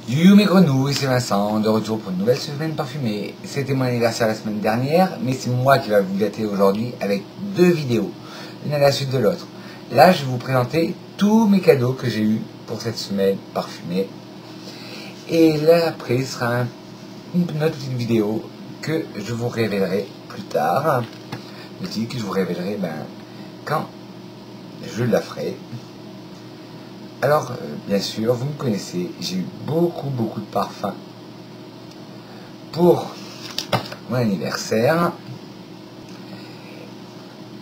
You mes grenouilles, c'est Vincent, de retour pour une nouvelle semaine parfumée. C'était mon anniversaire la semaine dernière, mais c'est moi qui va vous gâter aujourd'hui avec 2 vidéos, l'une à la suite de l'autre. Là, je vais vous présenter tous mes cadeaux que j'ai eus pour cette semaine parfumée. Et là, après, ce sera une autre petite vidéo que je vous révélerai plus tard. Je dis que je vous révélerai quand je la ferai. Alors, bien sûr, vous me connaissez, j'ai eu beaucoup de parfums pour mon anniversaire.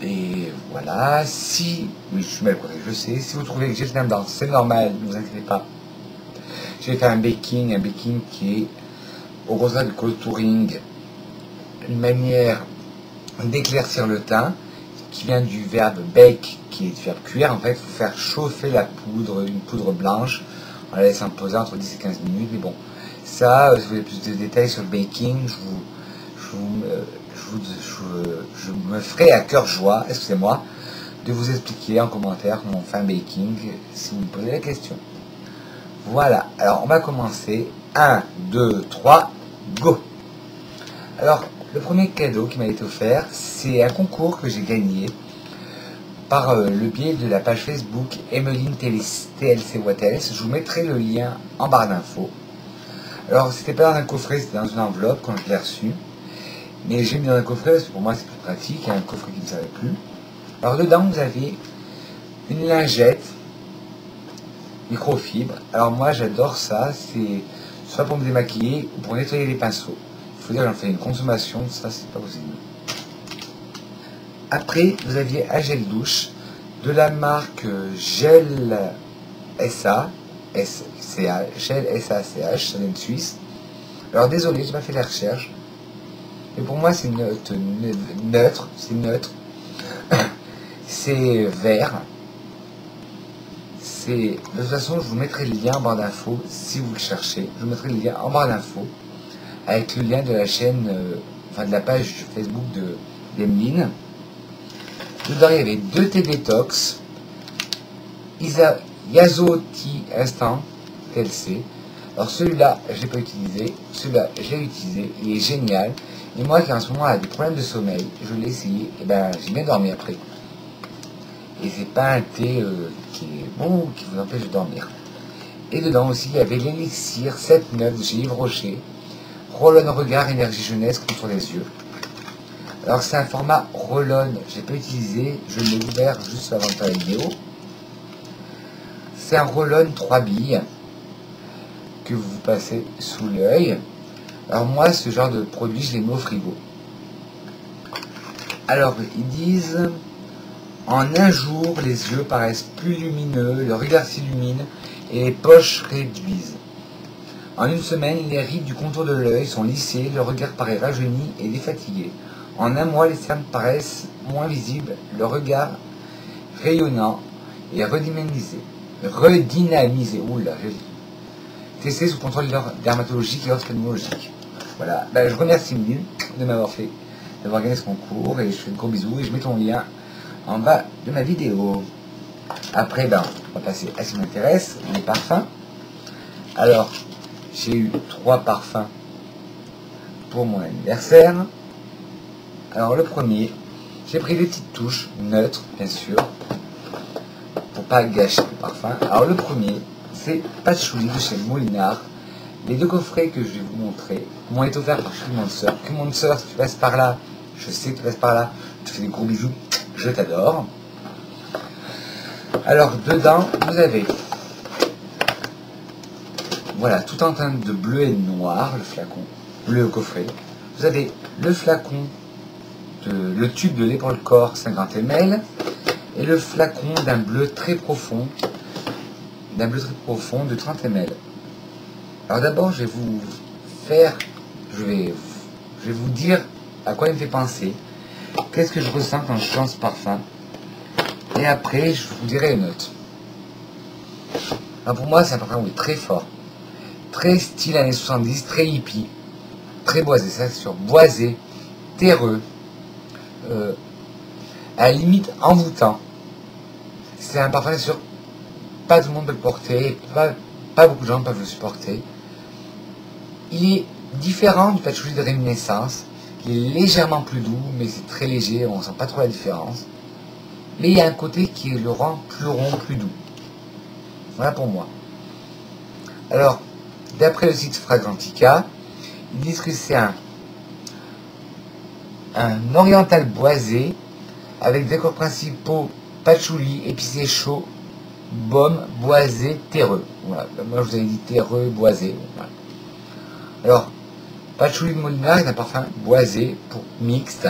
Et voilà, oui, je suis mal coiffé, je sais. Si vous trouvez que j'ai le teint blanc, c'est normal, ne vous inquiétez pas. Je vais faire un baking qui est au contraire du contouring, une manière d'éclaircir le teint, qui vient du verbe bake, qui est du verbe cuire. En fait, il faut faire chauffer la poudre, une poudre blanche, en la laissant poser entre 10 et 15 minutes. Mais bon, ça, si vous voulez plus de détails sur le baking, je me ferai à cœur joie, excusez-moi, de vous expliquer en commentaire comment on fait un baking, si vous me posez la question. Voilà, alors on va commencer. 1, 2, 3, go! Alors, le premier cadeau qui m'a été offert, c'est un concours que j'ai gagné par le biais de la page Facebook Emeline TLC What Else. Je vous mettrai le lien en barre d'infos. Alors, c'était pas dans un coffret, c'était dans une enveloppe quand je l'ai reçu. Mais j'ai mis dans un coffret parce que pour moi c'est plus pratique, il y a un coffret qui ne savait plus. Alors, dedans, vous avez une lingette microfibre. Alors, moi, j'adore ça. C'est soit pour me démaquiller ou pour nettoyer les pinceaux. Il faut dire que j'en fais une consommation, ça c'est pas possible. Après, vous aviez un gel douche de la marque Gel SA, Gel SACH, ça vient de Suisse. Alors désolé, j'ai pas fait la recherche, mais pour moi c'est neutre, c'est neutre, c'est vert. De toute façon, je vous mettrai le lien en barre d'infos si vous le cherchez. Je vous mettrai le lien en barre d'infos avec le lien de la chaîne, de la page Facebook d'Emeline. Dedans, il y avait 2 thés détox, Yazoti Instant TLC. Alors celui-là, je ne l'ai pas utilisé, celui-là, je l'ai utilisé, il est génial. Et moi qui en ce moment a des problèmes de sommeil, je l'ai essayé, et j'ai bien dormi après. Et c'est pas un thé qui est bon, qui vous empêche de dormir. Et dedans aussi, il y avait l'élixir 7-9 de chez Yves Rocher. Roll-on regard énergie jeunesse contre les yeux. Alors c'est un format roll-on, j'ai pas utilisé, je l'ai ouvert juste avant de faire la vidéo. C'est un roll-on 3 billes que vous passez sous l'œil. Alors moi, ce genre de produit, je l'ai mis au frigo. Alors ils disent, en un jour, les yeux paraissent plus lumineux, le regard s'illumine et les poches réduisent. En une semaine, les rides du contour de l'œil sont lissées, le regard paraît rajeuni et défatigué. En un mois, les cernes paraissent moins visibles, le regard rayonnant et redynamisé. Oula, j'ai dit. Testé sous contrôle dermatologique et ophtalmologique. Voilà, je remercie Emeline de d'avoir gagné ce concours et je fais de gros bisous et je mets ton lien en bas de ma vidéo. Après, on va passer à ce qui m'intéresse, les parfums. Alors, j'ai eu 3 parfums pour mon anniversaire. Alors le premier, j'ai pris des petites touches neutres, bien sûr, pour pas gâcher le parfum. Alors le premier, c'est Patchouli de chez Molinard. Les 2 coffrets que je vais vous montrer m'ont été offerts par Clément-Sœur. Clément-Sœur, si tu passes par là, je sais que tu passes par là, je te fais des gros bisous, je t'adore. Alors dedans, vous avez, voilà, tout en teinte de bleu et de noir, le flacon, le coffret. Vous avez le flacon, le tube de l'épaule corps 50 ml et le flacon d'un bleu très profond de 30 ml. Alors d'abord je vais vous dire à quoi il me fait penser, qu'est-ce que je ressens quand je sens ce parfum, et après je vous dirai une note. Alors pour moi c'est un parfum très fort, très style années 70, très hippie, très boisé, ça c'est sûr, boisé, terreux, à la limite envoûtant. C'est un parfum sûr, pas tout le monde peut le porter, pas beaucoup de gens peuvent le supporter. Il est différent du patchouli de réminiscence. Il est légèrement plus doux, mais c'est très léger, on ne sent pas trop la différence. Mais il y a un côté qui le rend plus rond, plus doux. Voilà pour moi. Alors, d'après le site Fragrantica, ils disent que c'est un oriental boisé avec décors principaux patchouli, épicé chaud, baume, boisé, terreux. Voilà. Moi, je vous avais dit terreux, boisé. Voilà. Alors, patchouli de Molinard est un parfum boisé pour mixte,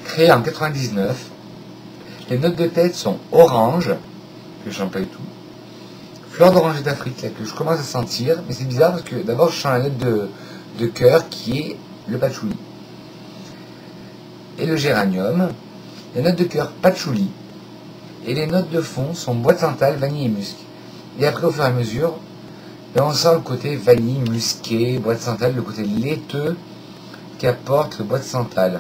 créé en 99. Les notes de tête sont orange, que je sens pas du tout, fleur d'oranger d'Afrique, là, que je commence à sentir, mais c'est bizarre parce que d'abord je sens la note de cœur qui est le patchouli. Et le géranium, les notes de cœur patchouli, et les notes de fond sont bois de santal, vanille et musc. Et après, au fur et à mesure, on sent le côté vanille, musqué, bois de santal, le côté laiteux qu'apporte le bois de santal.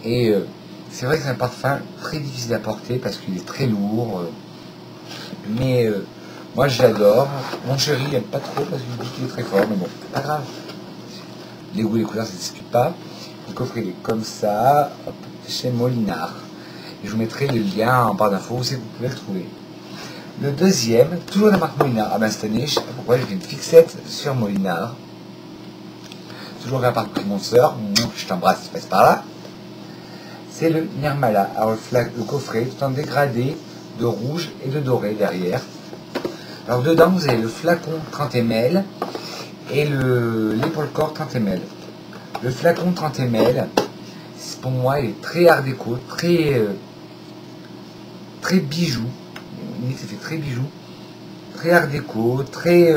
Et c'est vrai que c'est un parfum très difficile à porter parce qu'il est très lourd. Mais moi j'adore. Mon chéri il n'aime pas trop parce qu'il dit qu'il est très fort. Mais bon, pas grave. Les goûts et les couleurs ça ne discute pas. Le coffret il est comme ça, hop, chez Molinard. Et je vous mettrai le lien en barre d'infos, où c'est que vous pouvez le trouver. Le deuxième, toujours de la marque Molinard. Ah ben cette année, je sais pas pourquoi, j'ai fait une fixette sur Molinard. Toujours la marque de mon soeur. Je t'embrasse, tu passes par là. C'est le Nirmala. Alors le coffret tout en dégradé de rouge et de doré derrière. Alors dedans vous avez le flacon 30 ml et l'épaule corps 30 ml. Le flacon 30 ml, pour moi il est très art déco, très bijou. Ça fait très bijou, très art déco, très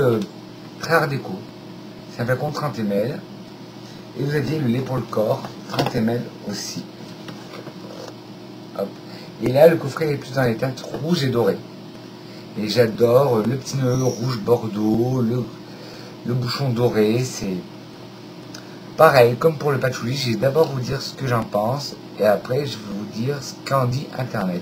art déco. C'est un flacon 30 ml et vous aviez l'épaule corps 30 ml aussi. Hop. Et là, le coffret est plus dans les teintes rouges et dorées. Et j'adore le petit nœud rouge bordeaux, le bouchon doré. C'est pareil, comme pour le patchouli. Je vais d'abord vous dire ce que j'en pense. Et après, je vais vous dire ce qu'en dit Internet.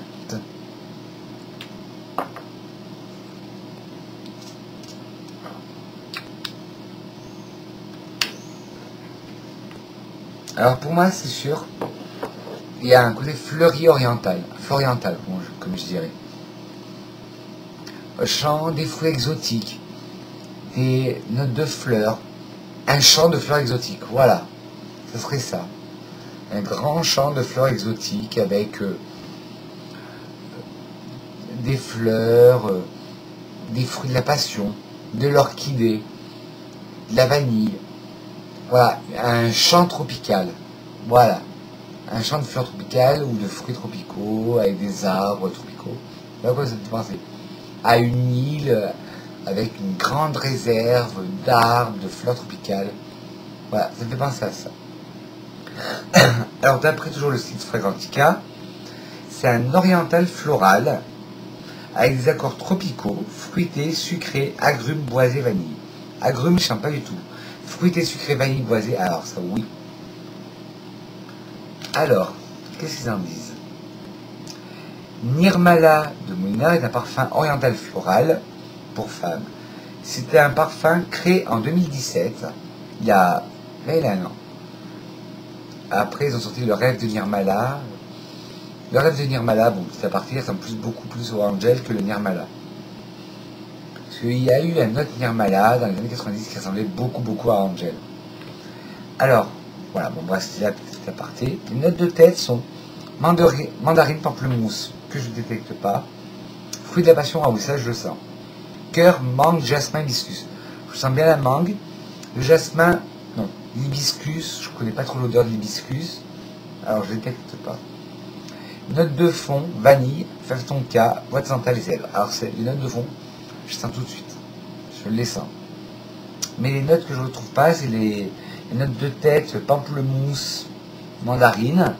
Alors pour moi, c'est sûr, il y a un côté fleuri oriental, floriental, comme je dirais. Chant des fruits exotiques, des notes de fleurs, un champ de fleurs exotiques, voilà, ce serait ça. Un grand champ de fleurs exotiques avec des fleurs, des fruits de la passion, de l'orchidée, de la vanille. Voilà, un champ tropical, voilà. Un champ de fleurs tropicales ou de fruits tropicaux avec des arbres tropicaux. Voilà quoi ça me fait penser. À une île avec une grande réserve d'arbres, de fleurs tropicales. Voilà, ça me fait penser à ça. Alors d'après toujours le site Fragrantica, c'est un oriental floral avec des accords tropicaux, fruités, sucrés, agrumes, boisés, vanille. Agrumes, je ne sens pas du tout. Fruité, sucré, vanille, boisé, alors ça oui. Alors, qu'est-ce qu'ils en disent? Nirmala de Molinard est un parfum oriental floral pour femmes. C'était un parfum créé en 2017, il y a un an. Après, ils ont sorti le rêve de Nirmala. Le rêve de Nirmala, bon, petit à partir, ressemble beaucoup plus au Angel que le Nirmala. Parce qu'il y a eu un autre Nirmala dans les années 90 qui ressemblait beaucoup à Angel. Alors, voilà, bon bref, c'est là petit aparté. Les notes de tête sont mandarine, pamplemousse, que je ne détecte pas. Fruit de la passion, ah oui, ça je le sens. Cœur, mangue, jasmin, hibiscus. Je sens bien la mangue. Le jasmin, non. L'hibiscus, je ne connais pas trop l'odeur de l'hibiscus. Alors je ne détecte pas. Notes de fond, vanille, fève tonka, bois de santal et sève. Alors c'est les notes de fond, je sens tout de suite. Je les sens. Mais les notes que je ne retrouve pas, c'est les notes de tête, pamplemousse, mandarine,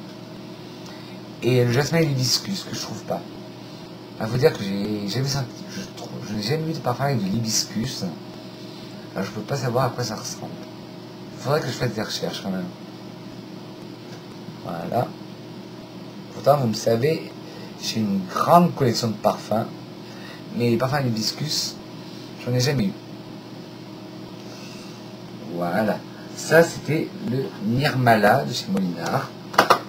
et le jasmin et l'hibiscus, que je trouve pas. Il faut dire que j'ai jamais senti, je n'ai jamais vu de parfum avec de l'hibiscus. Alors je peux pas savoir à quoi ça ressemble. Il faudrait que je fasse des recherches quand même. Voilà. Pourtant, vous me savez, j'ai une grande collection de parfums, mais les parfums à l'hibiscus, j'en ai jamais eu. Voilà. Ça, c'était le Nirmala de chez Molinard.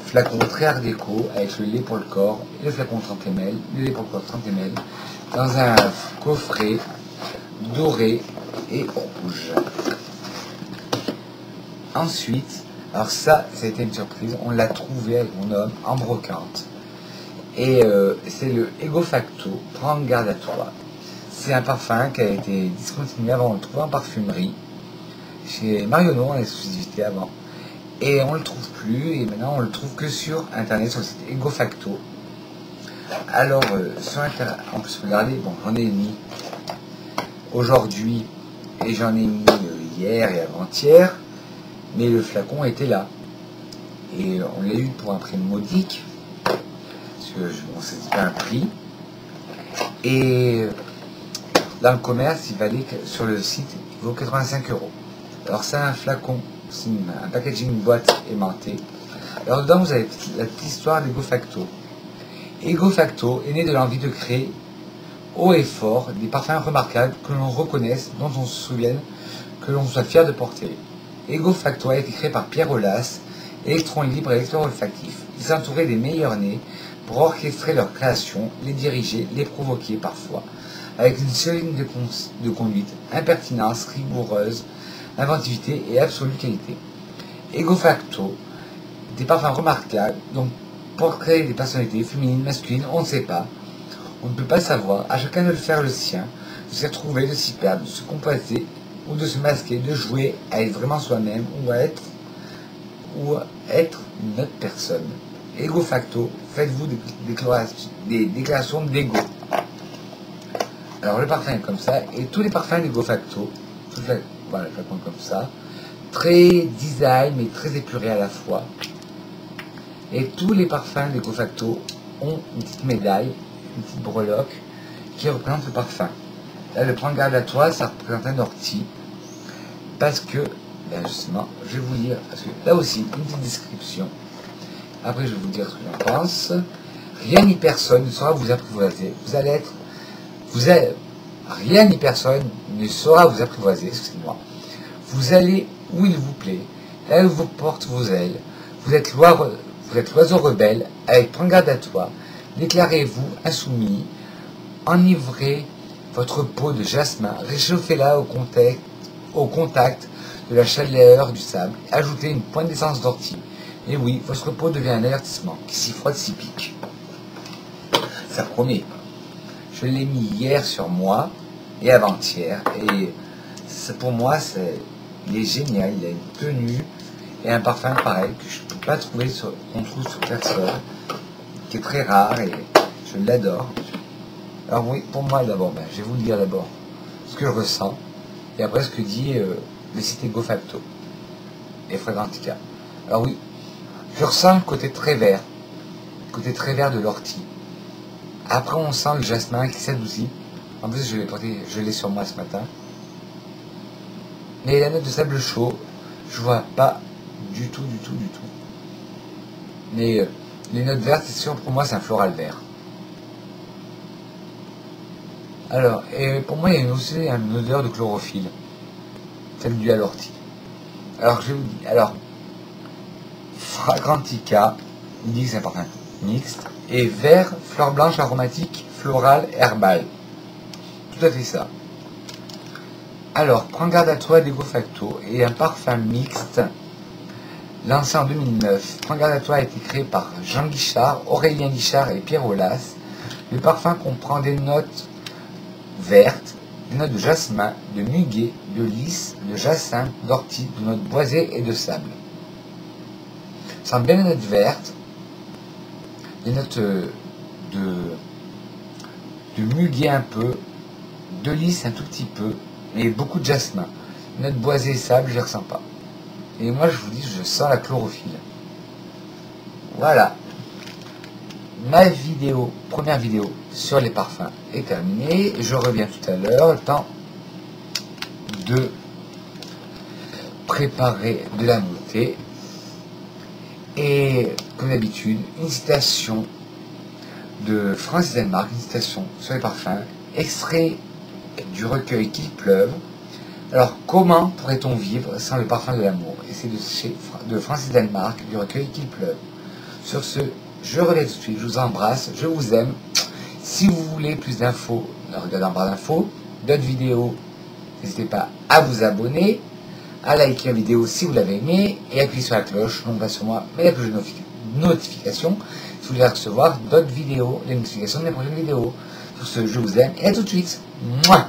Flacon très art déco avec le lait pour le corps et le flacon 30 ml, le lait pour le corps 30 ml, dans un coffret doré et rouge. Ensuite, alors ça a été une surprise, on l'a trouvé avec mon homme en brocante. Et c'est le Ego Facto, prends garde à toi. C'est un parfum qui a été discontinué avant, on le trouvait en parfumerie, chez Marionneau en exclusivité avant. Et on le trouve plus, et maintenant on le trouve que sur internet, sur le site Ego Facto. Alors, sur internet, en plus regardez, bon, j'en ai mis aujourd'hui, et j'en ai mis hier et avant-hier, mais le flacon était là. Et on l'a eu pour un prix modique, parce que bon, c'était pas un prix. Et dans le commerce, il valait, sur le site, il vaut 85 €. Alors c'est un flacon, c'est un packaging boîte aimantée. Alors dedans, vous avez la petite histoire d'Ego Facto. Ego Facto est né de l'envie de créer haut et fort des parfums remarquables que l'on reconnaisse, dont on se souvienne, que l'on soit fier de porter. Ego Facto a été créé par Pierre Aulas, électron libre et électro-olfactif. Ils s'entouraient des meilleurs nés pour orchestrer leur création, les diriger, les provoquer parfois, avec une seule ligne de conduite, impertinence rigoureuse, inventivité et absolue qualité. Ego Facto, des parfums remarquables, donc pour créer des personnalités féminines, masculines, on ne sait pas. On ne peut pas savoir, à chacun de le faire le sien, de s'y retrouver, de s'y perdre, de se composer ou de se masquer, de jouer à être vraiment soi-même ou à être une autre personne. Ego Facto, faites-vous des déclarations d'ego. Alors le parfum est comme ça, et tous les parfums d'Ego Facto, voilà, le flacon comme ça, très design mais très épuré à la fois. Et tous les parfums d'Ego Facto ont une petite médaille, une petite breloque qui représente le parfum. Là, le prends garde à toi, ça représente un ortie, parce que, ben justement, je vais vous lire, parce que là aussi, une petite description. Après, je vais vous dire ce que j'en pense. Rien ni personne ne saura vous apprivoiser. Rien ni personne ne saura vous apprivoiser, excusez-moi. Vous allez où il vous plaît, là où vous portent vos ailes. Vous êtes l'oiseau rebelle, avec prends garde à toi. Déclarez-vous insoumis, enivrez votre peau de jasmin, réchauffez-la au contact de la chaleur du sable, ajoutez une pointe d'essence d'ortie. Et oui, votre peau devient un avertissement, qui s'y frotte, s'y pique. Ça promet. Je l'ai mis hier sur moi, et avant-hier, et pour moi, il est génial, il a une tenue, et un parfum pareil, que je ne peux pas trouver, qu'on trouve sur personne, qui est très rare, et je l'adore. Alors oui, pour moi d'abord, je vais vous le dire d'abord, ce que je ressens, et après ce que dit le site Ego Facto, et Fragrantica. Alors oui, je ressens le côté très vert de l'ortie. Après on sent le jasmin qui s'adoucit. En plus je l'ai sur moi ce matin. Mais la note de sable chaud, je vois pas du tout. Mais les notes vertes, c'est sûr, pour moi c'est un floral vert. Alors, et pour moi il y a aussi une odeur de chlorophylle, celle due à l'ortie. Alors je vous dis, Fragrantica, il dit que c'est un parfum mixte, et vert, fleur blanche aromatique, florale, herbal. Tout à fait ça. Alors, prends garde à toi d'Ego Facto est un parfum mixte lancé en 2009. Prends garde à toi a été créé par Jean Guichard, Aurélien Guichard et Pierre Aulas. Le parfum comprend des notes vertes, des notes de jasmin, de muguet, de lys, de jacinthe, d'ortie, de notes boisées et de sable. Sent bien les notes vertes, des notes de muguet un peu, de lys un tout petit peu, et beaucoup de jasmin. Notes boisées et sable, je ne les ressens pas. Et moi, je vous dis, je sens la chlorophylle. Voilà. Ma première vidéo sur les parfums est terminée. Je reviens tout à l'heure, le temps de préparer de la montée. Et comme d'habitude, une citation de Francis Denmark, une citation sur les parfums, extrait du recueil Qu'il pleuve, Alors, comment pourrait-on vivre sans le parfum de l'amour? Et c'est de Francis Denmark, du recueil Qu'il pleuve. Sur ce, je relève tout de suite, je vous embrasse, je vous aime. Si vous voulez plus d'infos, regardez en barre d'infos, d'autres vidéos, n'hésitez pas à vous abonner, à liker la vidéo si vous l'avez aimé, et à cliquer sur la cloche, non pas sur moi, mais la cloche de notification, si vous voulez recevoir d'autres vidéos, les notifications de mes prochaines vidéos. Sur ce, je vous aime, et à tout de suite. Mouah.